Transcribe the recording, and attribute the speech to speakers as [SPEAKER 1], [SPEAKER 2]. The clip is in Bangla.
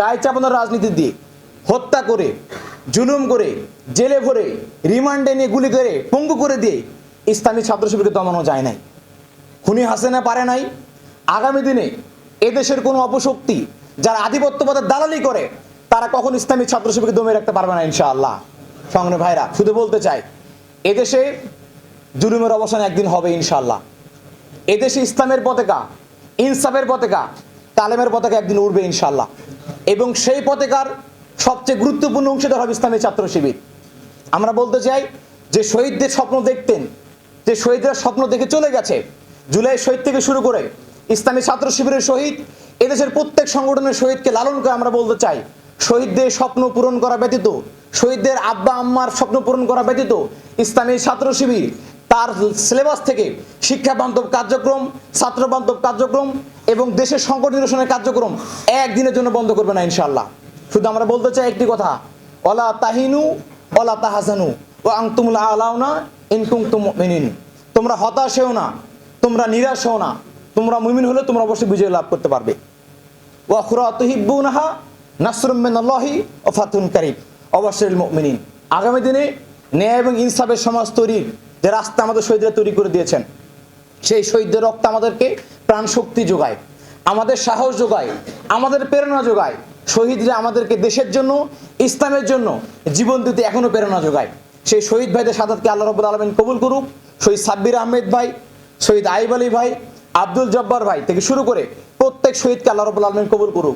[SPEAKER 1] দায় চাপানোর রাজনীতি দিয়ে হত্যা করে, জুলুম করে, জেলে ভরে, রিমান্ডে নিয়ে গুলি করে পঙ্গু করে দিয়ে ইসলামী ছাত্র শিবিরকে দমানো যায় নাই। খুনি হাসিনা পারে নাই। আগামী দিনে এদেশের কোনো অপশক্তি যারা আধিপত্যবাদের দালালি করে তারা কখন ইসলামী ছাত্র শিবিরকে দমিয়ে রাখতে পারবে না ইনশাআল্লাহ। সংগ্রামী ভাইরা, শুধু বলতে চাই, এদেশে জুলুমের অবসান একদিন হবে ইনশাআল্লাহ। এদেশে ইসলামের পতাকা, ইনসাফের পতাকা, তালেমের পতাকা একদিন উঠবে ইনশাআল্লাহ। এবং সেই পতাকার সবচেয়ে গুরুত্বপূর্ণ অংশীদার হবে ইসলামী ছাত্র শিবির। আমরা বলতে চাই, যে শহীদদের স্বপ্ন দেখতেন, যে শহীদরা স্বপ্ন দেখে চলে গেছে, জুলাই শহীদ থেকে শুরু করে ইসলামী ছাত্র শিবিরের শহীদ, এদেশের প্রত্যেক সংগঠনের শহীদকে লালন করে আমরা বলতে চাই, শহীদদের স্বপ্ন পূরণ করা ব্যতীত, শহীদদের আব্বা আম্মার স্বপ্ন পূরণ করা ব্যতীত ইসলামী ছাত্র শিবির তার সিলেবাস থেকে শিক্ষা বান্ধব কার্যক্রম, ছাত্র বান্ধব কার্যক্রম এবং দেশের সংকট নিরসনের কার্যক্রম একদিনের জন্য বন্ধ করবে না ইনশাআল্লাহ। শুধু আমরা বলতে চাই একটি কথা, ওয়ালা তাহিনু ওয়ালা তাহজানু ওয়া আনতুমুল আলাউনা ইন কুনতুম মুমিনিন। তোমরা হতাশ হও না, তোমরা নিরাশ হও না, তোমরা মুমিন হলে তোমরা অবশ্যই বিজয় লাভ করতে পারবে। ওয়া খুরা তুহিব্বুনাহা নাসরুম মিনাল্লাহি ওয়া ফাতুন কারীব ওয়াবাশশিরিল মুমিনিন। আগামী দিনে ন্যায় এবং ইনসাফের সমাজ তৈরির যে রাস্তা আমাদের শহীদরা তৈরি করে দিয়েছেন, সেই শহীদদের রক্ত আমাদেরকে প্রাণ শক্তি যোগায়, আমাদের সাহস যোগায়, আমাদের প্রেরণা যোগায়। শহীদরা আমাদেরকে দেশের জন্য, ইসলামের জন্য জীবন দিতে এখনো প্রেরণা যোগায়। সেই শহীদ ভাইদের সাদাতকে আল্লাহ রাব্বুল আলামিন কবুল করুক। শহীদ সাব্বির আহমেদ ভাই, শহীদ আইব আলী ভাই, আব্দুল জব্বার ভাই থেকে শুরু করে প্রত্যেক শহীদকে আল্লাহ রাব্বুল আলামিন কবুল করুক।